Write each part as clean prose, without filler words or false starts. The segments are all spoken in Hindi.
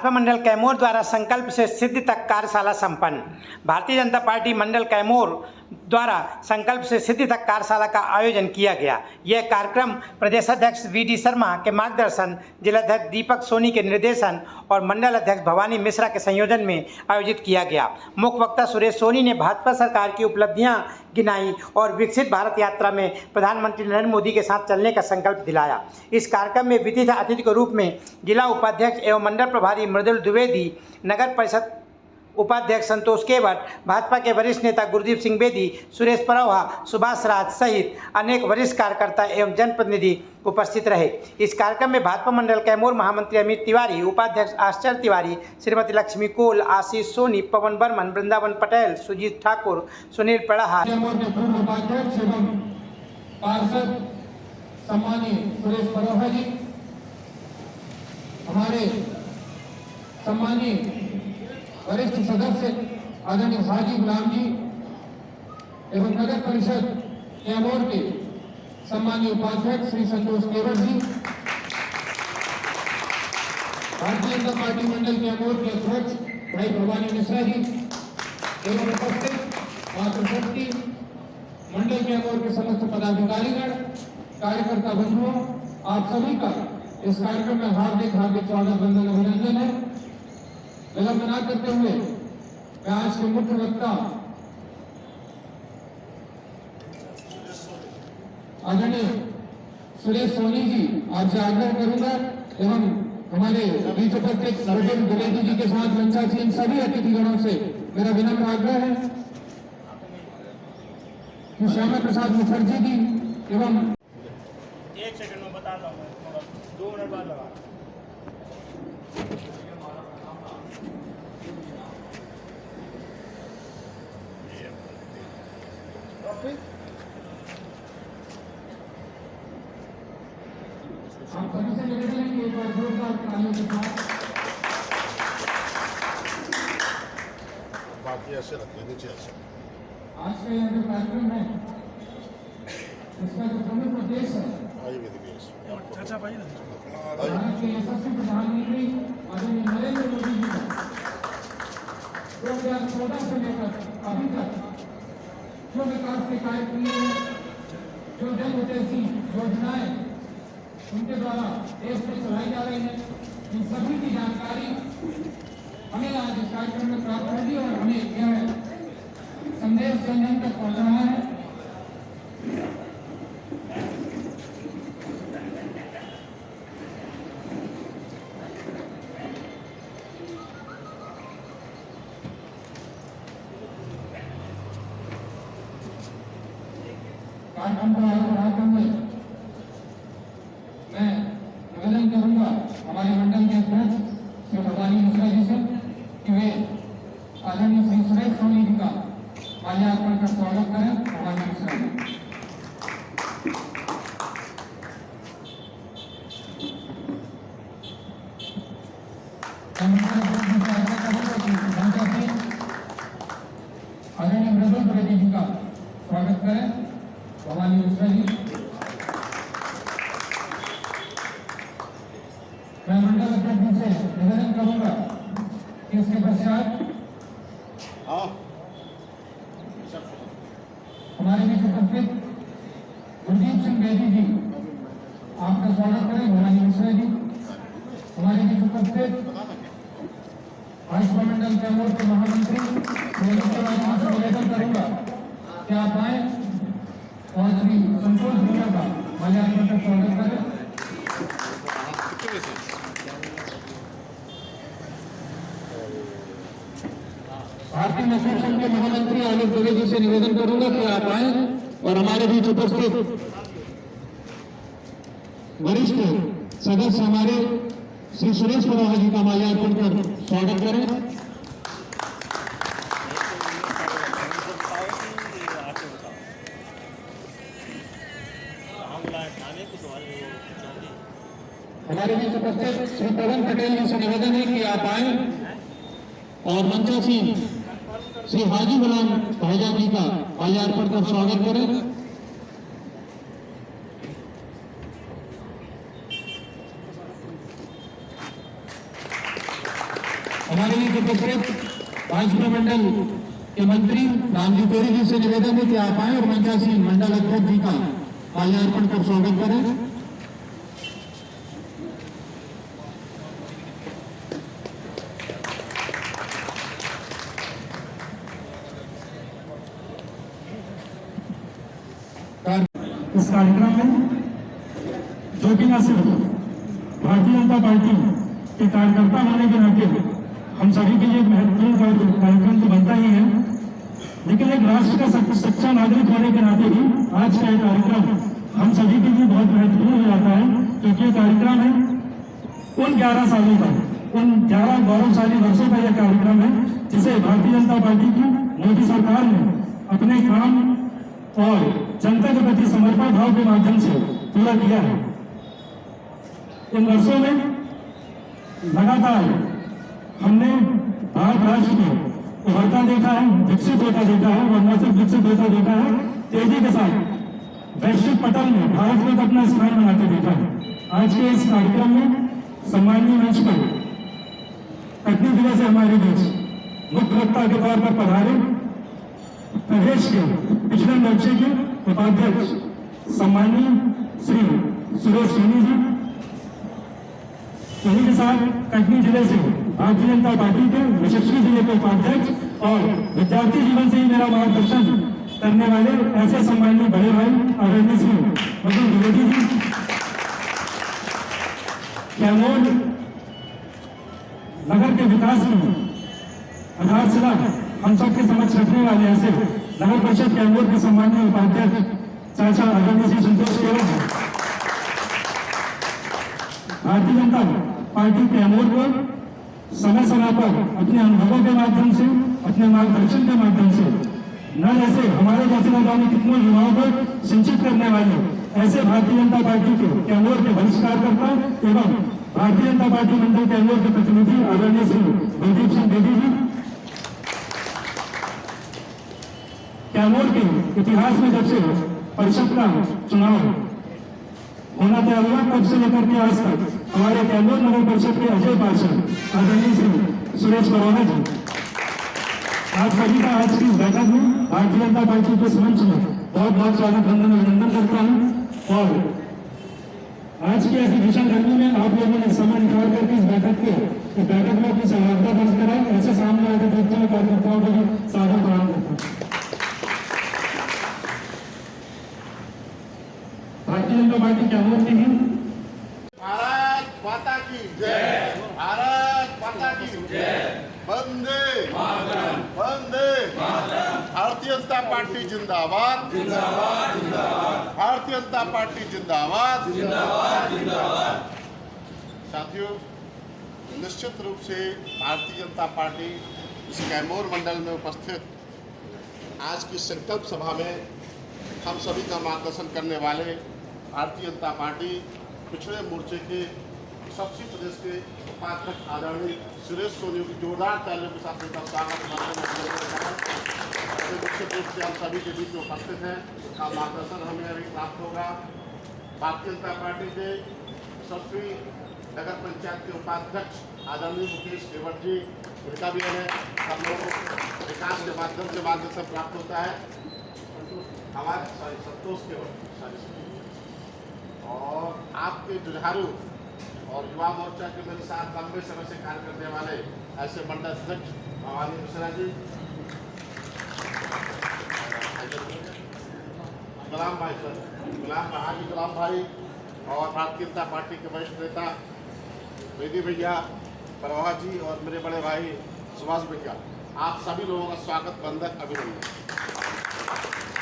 भाजपा मंडल कैमूर द्वारा संकल्प से सिद्धि तक कार्यशाला संपन्न। भारतीय जनता पार्टी मंडल कैमूर द्वारा संकल्प से सिद्धि तक कार्यशाला का आयोजन किया गया। यह कार्यक्रम प्रदेशाध्यक्ष वीडी शर्मा के मार्गदर्शन, जिलाध्यक्ष दीपक सोनी के निर्देशन और मंडल अध्यक्ष भवानी मिश्रा के संयोजन में आयोजित किया गया। मुख्य वक्ता सुरेश सोनी ने भाजपा सरकार की उपलब्धियां गिनाई और विकसित भारत यात्रा में प्रधानमंत्री नरेंद्र मोदी के साथ चलने का संकल्प दिलाया। इस कार्यक्रम में विशिष्ट अतिथि के रूप में जिला उपाध्यक्ष एवं मंडल प्रभारी मृदुल द्विवेदी, नगर परिषद उपाध्यक्ष संतोष केवट, भाजपा के वरिष्ठ नेता गुरदीप सिंह बेदी, सुरेश परौहा, सुभाष राज सहित अनेक वरिष्ठ कार्यकर्ता एवं जनप्रतिनिधि उपस्थित रहे। इस कार्यक्रम में भाजपा मंडल कैमूर महामंत्री अमित तिवारी, उपाध्यक्ष आश्चर्य तिवारी, श्रीमती लक्ष्मी कोल, आशीष सोनी, पवन बर्मन, वृंदावन पटेल, सुजीत ठाकुर, सुनील पड़ाहा, सुरेश परौहा जी, हमारे सम्मानीय वरिष्ठ सदस्य आदरणीय हाजी गुलाम जी एवं नगर परिषद कैमूर के सम्मानीय उपाध्यक्ष श्री संतोष केवट जी, भारतीय जनता पार्टी मंडल कैमूर के अध्यक्ष भाई भवानी मिश्रा जी एवं उपस्थित मातृशक्ति मंडल कैमूर के समस्त पदाधिकारीगण, कार्यकर्ता बंधुओं, आप सभी का इस कार्यक्रम में हार्दिक स्वागत, वंदन, अभिनंदन है। विलंब न करते हुए मैं आज के मुख्य वक्ता आदरणीय सुरेश सोनी जी आपसे आग्रह करूंगा एवं हमारे बीच उपस्थित मृदुल द्विवेदी जी के साथ मंचासीन सभी अतिथिगणों से मेरा विनम्र आग्रह है कि श्यामा प्रसाद मुखर्जी जी एवं 1 सेकंड में बता रहा हूँ, 2 मिनट बाद लगा। आप सभी से निवेदन है कि एक बार जोरदार तालियों के साथ बाकी ऐसे रखते नीचे ऐसे। आज का यह जो कार्यक्रम है इसका जो प्रमुख उद्देश्य है भारत के यशस्वी प्रधानमंत्री आदरणीय नरेंद्र मोदी जी का 2014 से लेकर अभी तक जो विकास के कार्य किए हैं, जो जन हितैषी योजनाएं उनके द्वारा देश में चलाई जा रही है, इन सभी की जानकारी हमें आज इस कार्यक्रम में प्राप्त होगी और हमें यह संदेश जन जन तक पहुंचाना है। कार्यक्रम को आगे बढ़ाते हुए मैं निवेदन करूंगा हमारे मंडल के अध्यक्ष श्री भवानी मिश्रा जी से कि वे आदरणीय श्री सुरेश सोनी जी का माल्यार्पण का स्वागत करें। भवानी मिश्रा जी। आदरणीय मृदुल द्विवेदी जी का स्वागत करें। भवानी मिश्रा जी। मैं मंडल अध्यक्ष से निवेदन करूंगा कि इसके पश्चात हमारे बीच उपस्थित गुरदीप सिंह बेदी जी आपका स्वागत करें। भवानी मिश्रा जी। हमारे बीच उपस्थित भाजपा मंडल कैमूर के महामंत्री से निवेदन करूंगा कि आप आए और श्री संतोष मीणा का माल्यार्पण का स्वागत करें। भारतीय मजदूर संघ के महामंत्री आलोक द्विवेदी से निवेदन करूंगा कि आप आए और हमारे बीच उपस्थित वरिष्ठ सदस्य हमारे श्री सुरेश परौहा जी का माल्यार्पण कर स्वागत करें। हमारे बीच उपस्थित श्री पवन पटेल जी से निवेदन है कि आप आए और मंचासीन श्री हाजी गुलाम भाईजान जी का माल्यार्पण का स्वागत करें। उपस्थित भाजपा मंडल के मंत्री रामजी कोरी जी से निवेदन है कि आप आए और मंचासीन मंडल अध्यक्ष जी का माल्यार्पण कर स्वागत करें। इस कार्यक्रम में जो कि न सिर्फ भारतीय जनता पार्टी के कार्यकर्ता होने के नाते हम सभी के लिए महत्वपूर्ण कार्यक्रम तो बनता ही है, लेकिन एक राष्ट्र का सच्चा नागरिक होने के नाते भी आज का यह कार्यक्रम हम सभी के लिए बहुत महत्वपूर्ण हो जाता है, क्योंकि ये कार्यक्रम है उन 11 सालों का, उन 11 गौरवशाली वर्षों का यह कार्यक्रम है जिसे भारतीय जनता पार्टी की मोदी सरकार ने अपने काम और जनता के प्रति समर्पण भाव के माध्यम से पूरा किया है। इन वर्षों में लगातार हमने भारत राष्ट्र को उभरता देखा है, विकसित होता देखा है, और न सिर्फ विकसित होता देखा है, तेजी के साथ वैश्विक पटल में भारत को अपना स्थान बनाते देखा है। आज के इस कार्यक्रम में सम्मानीय मंच पर कटनी जिले से हमारे बीच मुख्य वक्ता के तौर पर पधारे प्रदेश के पिछड़े मोर्चे के उपाध्यक्ष सम्मानीय श्री सुरेश सोनी जी, उन्हीं के साथ कटनी जिले से भारतीय जनता पार्टी के यशस्वी जिले के उपाध्यक्ष और विद्यार्थी जीवन से ही मेरा मार्गदर्शन करने वाले ऐसे सम्मानीय बड़े भाई आदरणीय श्री मधुर द्विवेदी जी, कैमूर नगर के विकास में आधारशिला हम सबके समक्ष रखने वाले ऐसे नगर परिषद कैमूर के सम्मानीय उपाध्यक्ष चाचा आदरणीय श्री संतोष केवल हैं। भारतीय जनता पार्टी कैमूर को समय समय पर अपने अनुभवों के माध्यम से, अपने मार्गदर्शन के माध्यम से न जैसे हमारे जैसे न जाने कितने युवाओं को सिंचित करने वाले ऐसे भारतीय जनता पार्टी के कैमूर के वरिष्ठ कार्यकर्ता एवं भारतीय जनता पार्टी मंडल कैमूर के प्रतिनिधि आदरणीय श्री बलदीप सिंह बेदी जी, कैमूर के इतिहास में जब से परिषद का चुनाव होना तय हुआ तब से लेकर के आज तक हमारे कैमूर नगर परिषद के अजय पार्षद आदरणीय श्री सुरेश बरोड़ा जी, आप सभी का आज की बैठक में भारतीय जनता पार्टी के मंच में बहुत बहुत स्वागत अभिनंदन करता हूँ। और आज की ऐसी भीषण गर्मी में आप लोगों ने समय निकाल करके इस बैठक में अपनी सहभागिता दर्ज कराई, ऐसे सामने आकर देखते हुए कार्यकर्ताओं को भी सादर प्रणाम करता हूँ। भारतीय जनता पार्टी कैमूर की ही भारत माता की जय, भारत माता की जय, वंदे मातरम, वंदे मातरम। भारतीय जनता पार्टी जिंदाबाद, जिंदाबाद, जिंदाबाद। भारतीय जनता पार्टी जिंदाबाद, जिंदाबाद, जिंदाबाद। साथियों, निश्चित रूप से भारतीय जनता पार्टी इस कैमूर मंडल में उपस्थित आज की संकल्प सभा में हम सभी का मार्गदर्शन करने वाले भारतीय जनता पार्टी पिछड़े मोर्चे के सबसे प्रदेश के उपाध्यक्ष आदरणीय सुरेश सोनी की जोरदार तालियों के साथ उनका स्वागत निश्चित रूप से हम सभी के बीच में उपस्थित हैं, उसका मार्गदर्शन हमें अभी प्राप्त होगा। भारतीय जनता पार्टी के सबसे नगर पंचायत के उपाध्यक्ष आदरणीय मुकेश केवट जी, उनका भी हमें हम लोगों को विकास के माध्यम से मार्गदर्शन प्राप्त होता है। हमारे संतोष केवट और आपके जुझारू और युवा मोर्चा के मेरे साथ लंबे समय से कार्य करने वाले ऐसे मंडल अध्यक्ष भवानी मिश्रा जी, गुलाम भाई सर, गुलाम भाई और भारतीय जनता पार्टी के वरिष्ठ नेता बेदी भैया, प्रवाह जी और मेरे बड़े भाई सुभाष भैया, आप सभी लोगों का स्वागत बंधक अभिनंदन।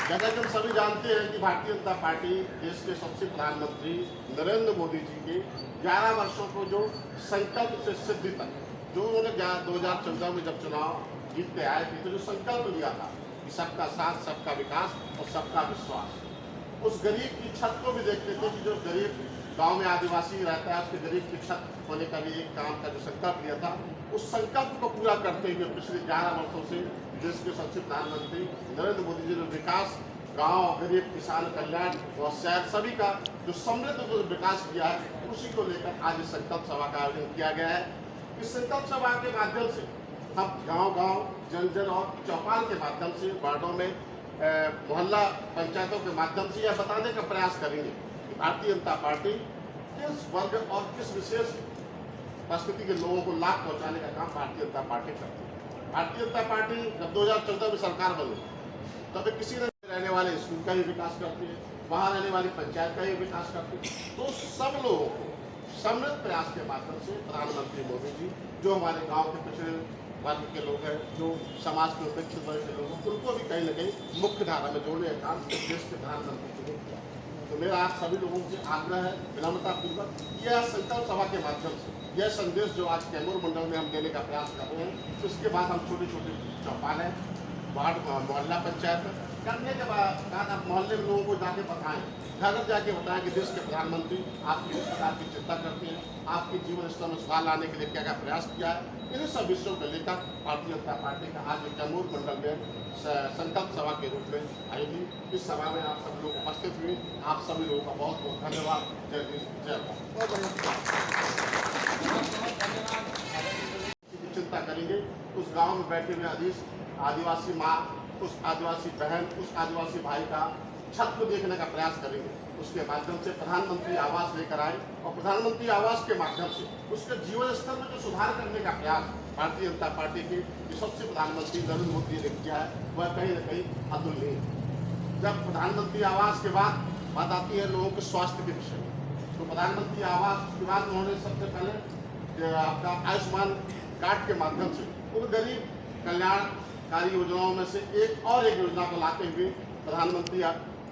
जैसा कि हम सभी जानते हैं कि भारतीय जनता पार्टी देश के सबसे प्रधानमंत्री नरेंद्र मोदी जी के 11 वर्षों को जो संकल्प से सिद्धि तक जो उन्होंने 2014 में जब चुनाव जीत के आए थे तो जो संकल्प लिया था कि सबका साथ, सबका विकास और सबका विश्वास, उस गरीब की छत को भी देखते थे कि जो गरीब गांव में आदिवासी रहता है उसके गरीब की छत होने का भी एक काम का जो संकल्प लिया था, उस संकल्प को पूरा करते हुए पिछले 11 वर्षों से देश के सबसे प्रधानमंत्री नरेंद्र मोदी जी ने विकास, गांव, गरीब, किसान कल्याण और शहर सभी का जो समृद्ध जो विकास किया है, उसी को लेकर आज इस संकल्प सभा का आयोजन किया गया है। इस संकल्प सभा के माध्यम से हम गांव-गांव, जन-जन और चौपाल के माध्यम से वार्डों में मोहल्ला पंचायतों के माध्यम से यह बताने का प्रयास करेंगे कि भारतीय जनता पार्टी किस वर्ग और किस विशेष परिस्थिति के लोगों को लाभ पहुंचाने का काम भारतीय जनता पार्टी करती है। भारतीय जनता पार्टी जब 2014 में सरकार बनी तब किसी न रहने वाले स्कूल का ही विकास करती है, वहाँ रहने वाली पंचायत का ही विकास करती है। तो सब लोगों को समृद्ध प्रयास के माध्यम से प्रधानमंत्री मोदी जी, जो हमारे गाँव के पिछड़े वर्ग के लोग हैं, जो समाज के उपेक्षित वर्ग के लोग हैं, उनको भी कहीं न कहीं मुख्य धारा में जोड़ने का काम देश के प्रधानमंत्री जी ने किया। तो मेरा आप सभी लोगों से आग्रह है विनम्रतापूर्वक, यह संकल्प सभा के माध्यम से यह संदेश जो आज कैमूर मंडल में हम देने का प्रयास कर रहे हैं, उसके बाद हम छोटे छोटे चौपाल हैं, वार्ड मोहल्ला पंचायत करने के बाद आप मोहल्ले में लोगों को जाके बताएं, घर घर जाके बताएं कि देश के प्रधानमंत्री आपकी किस प्रकार की चिंता करते हैं, आपके जीवन स्तर में सुधार लाने के लिए क्या क्या प्रयास किया है। इन्हीं सब विषयों को लेकर भारतीय जनता पार्टी का आज कैमूर मंडल में संकल्प सभा के रूप में आयोजित इस सभा में आप सब लोग उपस्थित हुए, आप सभी लोगों का बहुत बहुत धन्यवाद। जय हिंद, जय भारत। चिंता करेंगे उस गांव में बैठे हुए आदिवासी माँ, उस आदिवासी बहन, उस आदिवासी भाई का छत को देखने का प्रयास करेंगे। उसके माध्यम से प्रधानमंत्री आवास लेकर आए और प्रधानमंत्री आवास के माध्यम से उसके जीवन स्तर में जो सुधार करने का प्रयास भारतीय जनता पार्टी के यशस्वी प्रधानमंत्री नरेंद्र मोदी ने किया है, वह कहीं न कहीं अतुलनीय है। जब प्रधानमंत्री आवास के बाद बात आती है लोगों के स्वास्थ्य के विषय में, तो प्रधानमंत्री आवास के बाद उन्होंने सबसे पहले आपका आयुष्मान कार्ड के माध्यम से उन गरीब कल्याणकारी योजनाओं में से एक योजना को लाते हुए प्रधानमंत्री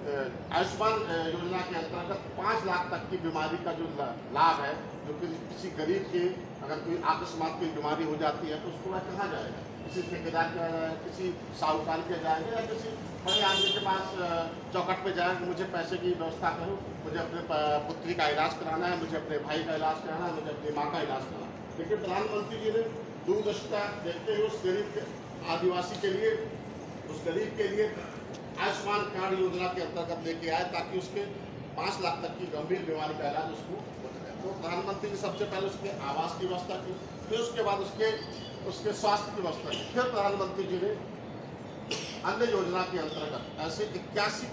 आयुष्मान योजना के अंतर्गत 5 लाख तक की बीमारी का जो लाभ है, जो किसी गरीब के अगर कोई अकस्मात कोई बीमारी हो जाती है तो उसको वह कहाँ जाएगा, किसी ठेकेदार के जाएगा, किसी साहूकार के जाएंगे या किसी बड़े आदमी के पास चौकट पे जाएगा, मुझे पैसे की व्यवस्था करो, मुझे अपने पुत्री का इलाज कराना है, मुझे अपने भाई का इलाज कराना है, मुझे अपनी माँ का इलाज कराना है। लेकिन प्रधानमंत्री जी ने दूरदर्शिता देखते हुए उस गरीब आदिवासी के लिए, उस गरीब के लिए आयुष्मान कार्ड योजना के अंतर्गत लेके आए ताकि उसके 5 लाख तक की गंभीर बीमारी का इलाज उसको हो सके। तो प्रधानमंत्री जी सबसे पहले उसके आवास की व्यवस्था की, फिर उसके बाद उसके स्वास्थ्य की व्यवस्था की, फिर प्रधानमंत्री जी ने अन्य योजना के अंतर्गत ऐसे 81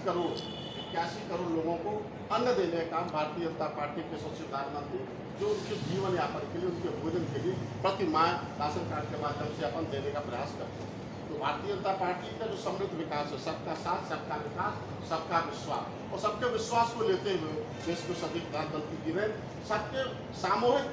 करोड़ लोगों को अन्न देने का काम भारतीय जनता पार्टी के यशस्वी प्रधानमंत्री जो उनके जीवन यापन के लिए, उनके भोजन के लिए प्रति माह राशन कार्ड के माध्यम से अपन देने का प्रयास करते हैं। तो भारतीय जनता पार्टी का जो समृद्ध विकास है, सबका साथ, सबका विकास, सबका विश्वास, और सबके विश्वास को लेते हुए देश को सभी प्रधानमंत्री जी ने सबके सामूहिक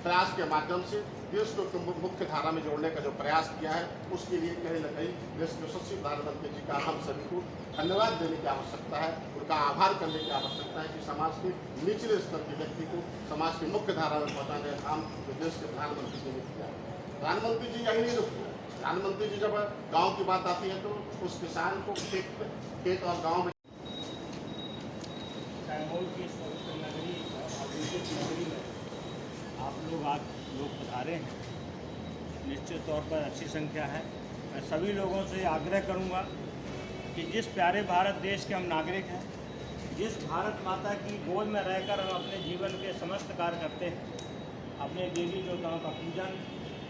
प्रयास के माध्यम से देश को मुख्य धारा में जोड़ने का जो प्रयास किया है, उसके लिए कहीं न कहीं देश के यशस्वी प्रधानमंत्री जी का हम सभी को धन्यवाद देने की आवश्यकता है, उनका आभार करने की आवश्यकता है कि समाज के निचले स्तर के व्यक्ति को समाज की मुख्य धारा में पहुँचाने का काम जो देश के प्रधानमंत्री जी ने किया है। प्रधानमंत्री जी यही नहीं रुकते, प्रधानमंत्री जी जब गाँव की बात आती है तो उस किसान को खेत और गाँव में कैमूर की इस पवित्र नगरी और औद्योगिक नगरी में आप लोग पधारे हैं, निश्चित तौर पर अच्छी संख्या है। मैं सभी लोगों से आग्रह करूंगा कि जिस प्यारे भारत देश के हम नागरिक हैं, जिस भारत माता की गोद में रहकर हम अपने जीवन के समस्त कार्य करते हैं, अपने देवी देवताओं का पूजन,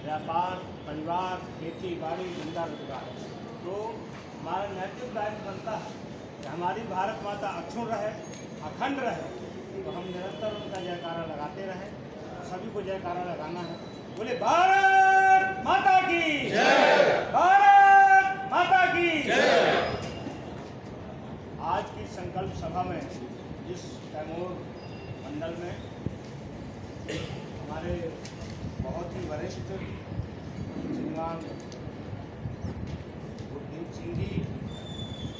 व्यापार, परिवार, खेती बाड़ी, धंधा रोजगार, तो हमारा नैतिक दायित्व बनता है कि हमारी भारत माता अक्षुण रहे, अखंड रहे, तो हम निरंतर उनका जयकारा लगाते रहें। सभी को जयकारा लगाना है। बोले भारत माता की जय, भारत माता की जय। आज की संकल्प सभा में इस कैमूर मंडल में हमारे बहुत ही वरिष्ठ श्रीमान गुरदीप सिंह जी,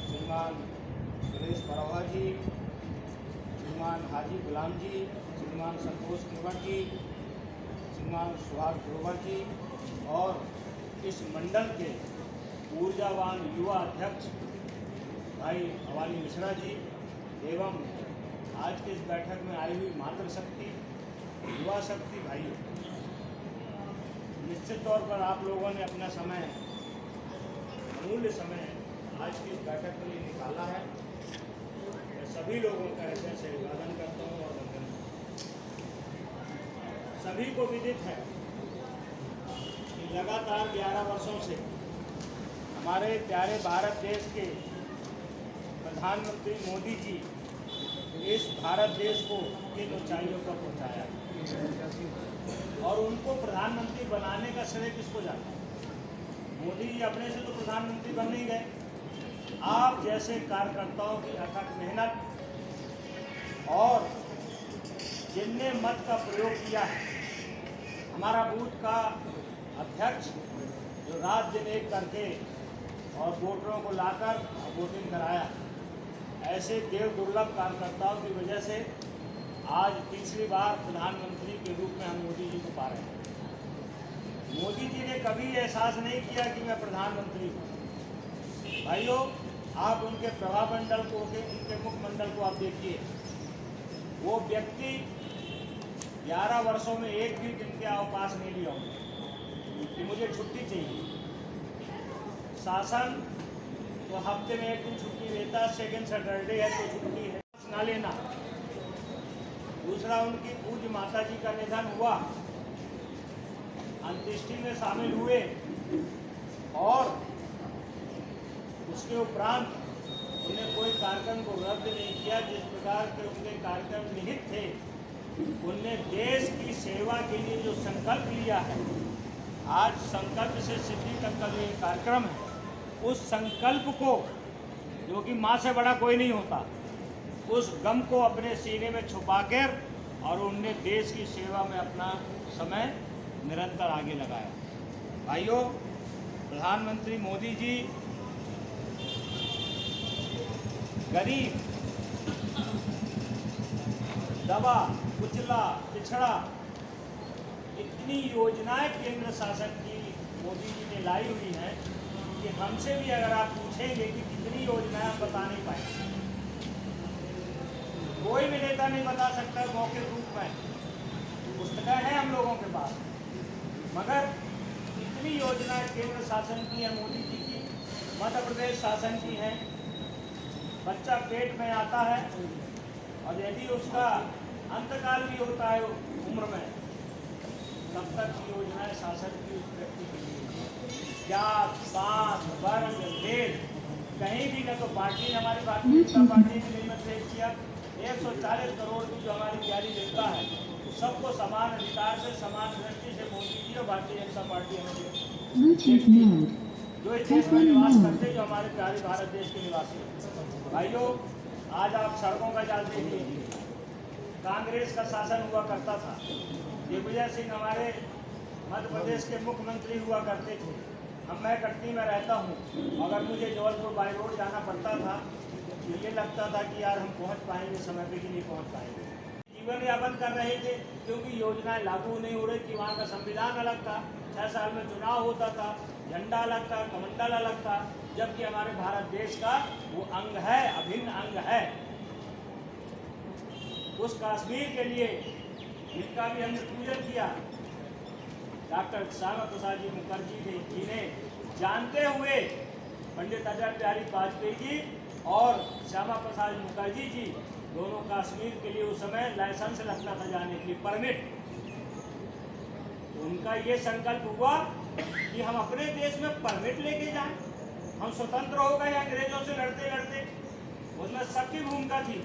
श्रीमान सुरेश बरौहा जी, श्रीमान हाजी गुलाम जी, श्रीमान संतोष केवट जी, श्रीमान सुभाष ग्रोवर जी और इस मंडल के ऊर्जावान युवा अध्यक्ष भाई भवानी मिश्रा जी एवं आज की इस बैठक में आई हुई मातृशक्ति, युवा शक्ति भाई, निश्चित तौर पर आप लोगों ने अपना समय, अमूल्य समय आज की इस बैठक के लिए निकाला है। मैं सभी लोगों का हृदय से अभिवादन करता हूँ और वंदन करता हूँ। सभी को विदित है कि लगातार 11 वर्षों से हमारे प्यारे भारत देश के प्रधानमंत्री मोदी जी इस भारत देश को किन ऊंचाइयों पर पहुंचाया और उनको प्रधानमंत्री बनाने का श्रेय किसको जाता है। मोदी जी अपने से तो प्रधानमंत्री बन नहीं गए। आप जैसे कार्यकर्ताओं की अथक मेहनत और जिनने मत का प्रयोग किया है, हमारा बूथ का अध्यक्ष जो रात दिन एक करके और वोटरों को लाकर वोटिंग कराया, ऐसे देव दुर्लभ कार्यकर्ताओं की वजह से आज तीसरी बार प्रधानमंत्री के रूप में हम मोदी जी को पा रहे हैं। मोदी जी ने कभी एहसास नहीं किया कि मैं प्रधानमंत्री हूँ। भाइयों, आप उनके प्रभाव मंडल को, उनके मुखमंडल को आप देखिए। वो व्यक्ति 11 वर्षों में एक भी दिन के अवकाश नहीं लिया होगा कि मुझे छुट्टी चाहिए। शासन तो हफ्ते में एक दिन छुट्टी लेता, सेकेंड सैटरडे है तो छुट्टी है ना लेना। दूसरा, उनकी पूज्य माता जी का निधन हुआ, अंत्येष्टि में शामिल हुए और उसके उपरांत उन्हें कोई कार्यक्रम को रद्द नहीं किया। जिस प्रकार के उनके कार्यक्रम निहित थे, उनने देश की सेवा के लिए जो संकल्प लिया है, आज संकल्प से सिद्धि तक का जो ये कार्यक्रम है, उस संकल्प को, जो कि माँ से बड़ा कोई नहीं होता, उस गम को अपने सीने में छुपाकर और उनने देश की सेवा में अपना समय निरंतर आगे लगाया। भाइयों, प्रधानमंत्री मोदी जी गरीब, दबा, कुचला, पिछड़ा, इतनी योजनाएं केंद्र शासन की मोदी जी ने लाई हुई हैं कि हमसे भी अगर आप पूछेंगे कि कितनी योजनाएं हम बता नहीं पाएंगे। कोई भी नेता नहीं बता सकता मौके रूप में। पुस्तकें हैं हम लोगों के पास, मगर इतनी योजनाएं केंद्र शासन की है, मोदी जी की, मध्य प्रदेश शासन की हैं। बच्चा पेट में आता है और यदि उसका अंतकाल भी होता है उम्र में, तब तक की योजनाएं शासन की उस व्यक्ति के लिए जात, पात, वर्ग, भेद कहीं भी न तो पार्टी ने, हमारी भारतीय जनता पार्टी ने नहीं मतभेद किया। 140 करोड़ की जो हमारी प्यारी जनता है, सबको समान अधिकार से, समान दृष्टि से मोदी जी और भारतीय जनता पार्टी हमें जो इस देश में निवास करते, जो हमारे प्यारे भारत देश के निवासी हैं। भाइयों, आज आप सड़कों का जाल देखिए। कांग्रेस का शासन हुआ करता था, दिग्विजय सिंह हमारे मध्य प्रदेश के मुख्यमंत्री हुआ करते थे। मैं कटनी में रहता हूँ, अगर मुझे जबलपुर बाई रोड जाना पड़ता था तो ये लगता था कि यार हम पहुँच पाएंगे समय पे कि नहीं पहुँच पाएंगे। जीवन यापन कर रहे थे क्योंकि योजनाएं लागू नहीं हो रही थी। वहाँ का संविधान अलग था, 6 साल में चुनाव होता था, झंडा अलग था, कमंडल अलग था, जबकि हमारे भारत देश का वो अंग है, अभिन्न अंग है। उस कश्मीर के लिए जिनका भी हमने पूजन किया, डॉक्टर श्यामा प्रसाद जी मुखर्जी जी ने जानते हुए पंडित अटल बिहारी वाजपेयी जी और श्यामा प्रसाद मुखर्जी जी दोनों कश्मीर के लिए उस समय लाइसेंस लगता था जाने के लिए, परमिट। तो उनका ये संकल्प हुआ कि हम अपने देश में परमिट लेके जाएं, हम स्वतंत्र हो गए अंग्रेजों से लड़ते लड़ते। उसमें सबकी भूमिका थी,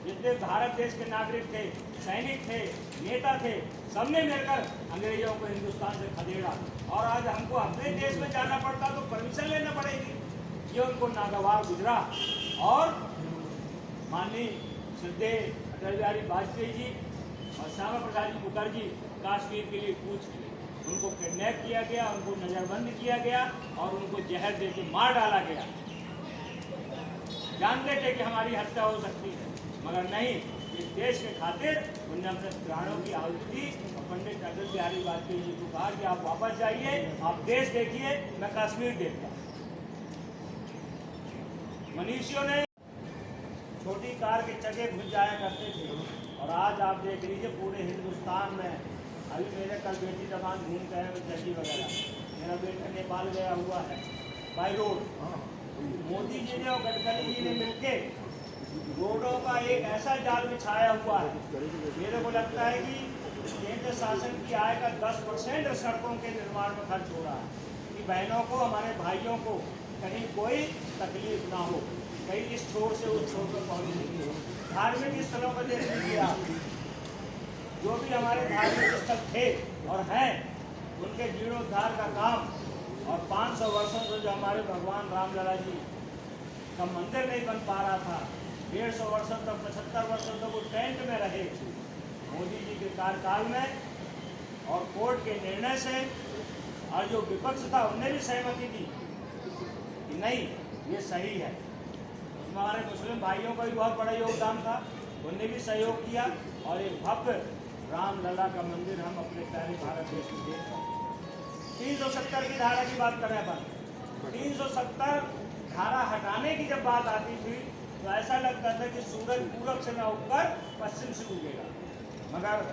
जितने भारत देश के नागरिक थे, सैनिक थे, नेता थे, सबने मिलकर अंग्रेजों को हिंदुस्तान से खदेड़ा। और आज हमको अपने देश में जाना पड़ता तो परमिशन लेना पड़ेगी, ये उनको नागवार गुजरा। और माननीय श्रद्धेय अटल बिहारी वाजपेयी जी और श्यामा प्रसाद जी मुखर्जी कश्मीर के लिए कूच किए। उनको किडनैप किया गया, उनको नज़रबंद किया गया और उनको जहर दे के मार डाला गया। जानते थे कि हमारी हत्या हो सकती है, मगर नहीं, इस देश के खातिर उन्होंने अपने प्राणों की आहुति दी। और पंडित अटल बिहारी वाजपेयी जी को कहा कि आप वापस जाइए, आप देश देखिए, मैं कश्मीर देखता। मनीषियों ने छोटी कार के चक्के घुस जाया करते थे और आज आप देख लीजिए पूरे हिंदुस्तान में। अभी मेरे कल बेटी जवान घूम गए हैं दिल्ली वगैरह, मेरा बेटा नेपाल गया हुआ है बाई रोड। मोदी जी ने और गडकरी जी ने मिलके रोडों का एक ऐसा जाल बिछाया हुआ है, मेरे को लगता है कि केंद्र शासन की आय का 10% सड़कों के निर्माण में खर्च हो रहा है कि बहनों को, हमारे भाइयों को कहीं कोई तकलीफ ना हो, कहीं इस छोर से उस छोर पर पहुँचने की हो। धार्मिक स्थलों पर देख लीजिए आप, जो भी हमारे धार्मिक स्थल थे और हैं, उनके जीर्णोद्धार का काम, और 500 वर्षों से जो हमारे भगवान रामलला जी का मंदिर नहीं बन पा रहा था, 150 वर्षों तक, 75 वर्षों तक वो टेंट में रहे। मोदी जी के कार्यकाल में और कोर्ट के निर्णय से, और जो विपक्ष था उनने भी सहमति दी कि नहीं, ये सही है। उसमें हमारे मुस्लिम भाइयों का भी बहुत बड़ा योगदान था, उनने भी सहयोग किया, और एक भव्य रामलला का मंदिर हम अपने प्यारे भारत देश में देख रहे हैं। 370 की धारा की बात कर रहे हैं अपन। 370 धारा हटाने की जब बात आती थी तो ऐसा लगता था कि सूरज पूरब से ना उगकर पश्चिम से उगेगा, मगर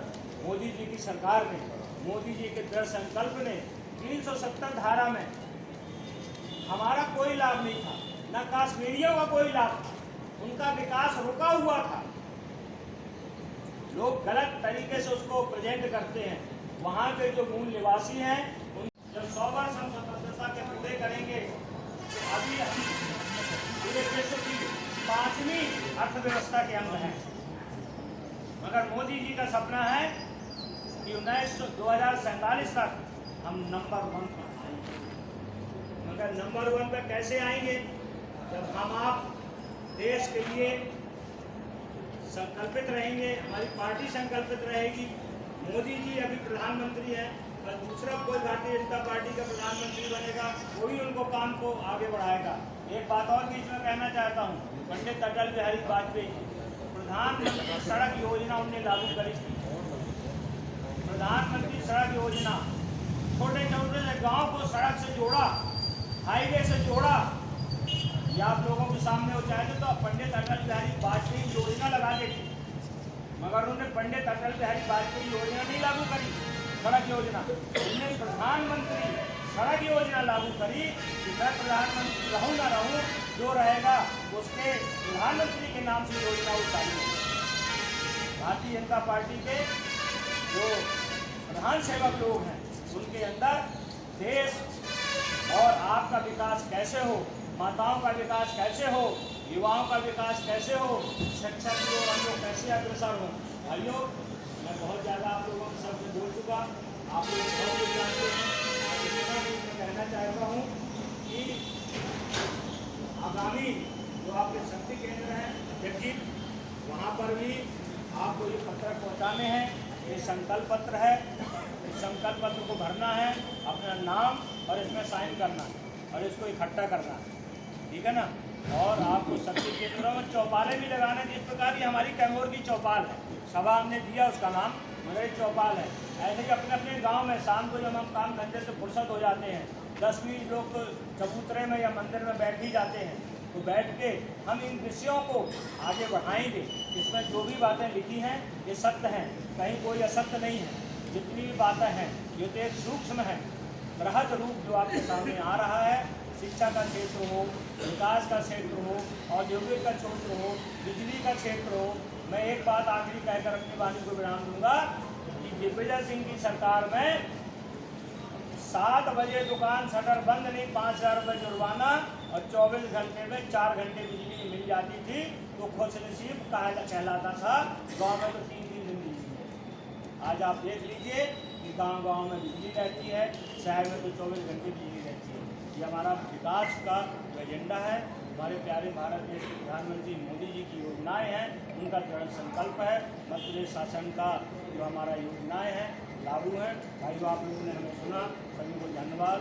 मोदी जी की सरकार ने, मोदी जी के दृढ़ संकल्प ने 370 धारा में हमारा कोई लाभ नहीं था, न कश्मीरियों का कोई लाभ था, उनका विकास रुका हुआ था। लोग गलत तरीके से उसको प्रेजेंट करते हैं। वहाँ के जो मूल निवासी हैं, जब 100 वर्ष हम स्वतंत्रता के पूरे करेंगे, अभी हम पूरे विश्व की 5वीं अर्थव्यवस्था के अंग हैं, मगर मोदी जी का सपना है कि 2047 तक हम नंबर 1 पर आएंगे। मगर नंबर 1 पर कैसे आएंगे? जब हम आप देश के लिए संकल्पित रहेंगे, हमारी पार्टी संकल्पित रहेगी। मोदी जी अभी प्रधानमंत्री हैं, और दूसरा कोई भारतीय जनता पार्टी का प्रधानमंत्री बनेगा, वो भी उनको काम को आगे बढ़ाएगा। एक बात और बीच में कहना चाहता हूँ, पंडित अटल बिहारी वाजपेयी प्रधानमंत्री सड़क योजना उन्होंने लागू करी थी। प्रधानमंत्री सड़क योजना छोटे छोटे से गाँव को सड़क से जोड़ा, हाईवे से जोड़ा। ये आप लोगों के सामने हो जाएगा तो पंडित अटल बिहारी वाजपेयी योजना लगा देगी, मगर उन्होंने पंडित अटल बिहारी वाजपेयी योजना नहीं लागू करी, सड़क योजना। उन्होंने प्रधानमंत्री सड़क योजना लागू करी कि मैं प्रधानमंत्री रहूँ ना रहूँ, जो रहेगा उसके प्रधानमंत्री के नाम से योजना उठाई। भारतीय जनता पार्टी के जो प्रधान सेवक लोग हैं, उनके अंदर देश और आपका विकास कैसे हो, माताओं का विकास कैसे हो, युवाओं का विकास कैसे हो, शिक्षा की ओर हम लोग कैसे अग्रसर हों। भाइयों, मैं बहुत ज़्यादा आप लोगों के सामने बोल चुका, आप लोग बहुत कुछ जानते हैं। इतना भी मैं कहना चाहता हूँ कि आगामी जो आपके शक्ति केंद्र हैं जगजीत, वहाँ पर भी आपको ये पत्र पहुँचाने हैं। ये संकल्प पत्र है, इस संकल्प पत्र को भरना है, अपना नाम और इसमें साइन करना है और इसको इकट्ठा करना है, ठीक है ना। और आपको शक्ति केंद्रों में चौपालें भी लगाना, जिस प्रकार की हमारी कैमूर की चौपाल है, सभा हमने दिया उसका नाम, मगर ये चौपाल है। ऐसे ही अपने अपने गांव में शाम को जब हम काम धंधे से फुर्सत हो जाते हैं, 10-20 लोग तो चबूतरे में या मंदिर में बैठ ही जाते हैं, तो बैठ के हम इन विषयों को आगे बढ़ाएंगे। इसमें जो भी बातें लिखी हैं ये सत्य हैं, कहीं कोई असत्य नहीं है। जितनी भी बातें हैं ये तो एक सूक्ष्म है, बृहद रूप जो आपके सामने आ रहा है। शिक्षा का क्षेत्र हो, विकास का क्षेत्र हो, औद्योगिक का क्षेत्र हो, बिजली का क्षेत्र हो। मैं एक बात आखिरी कहकर अपनी वाणी को विराम दूंगा कि दिग्विजय सिंह की सरकार में 7 बजे दुकान शटर बंद नहीं, 5,000 रुपये जुर्माना और 24 घंटे में 4 घंटे बिजली मिल जाती थी, तो खुशनसीब कहलाता था। गाँव में तो 3-3 दिन बिजली है। आज आप देख लीजिए कि गाँव में बिजली रहती है, शहर में तो 24 घंटे बिजली रहती है। ये हमारा विकास का एजेंडा है। हमारे प्यारे भारत देश के प्रधानमंत्री मोदी जी की योजनाएं हैं, उनका दृढ़ संकल्प है। मध्य प्रदेश शासन का जो हमारा योजनाएं हैं लागू हैं। भाइयों, आप लोगों ने हमें सुना, सभी को धन्यवाद।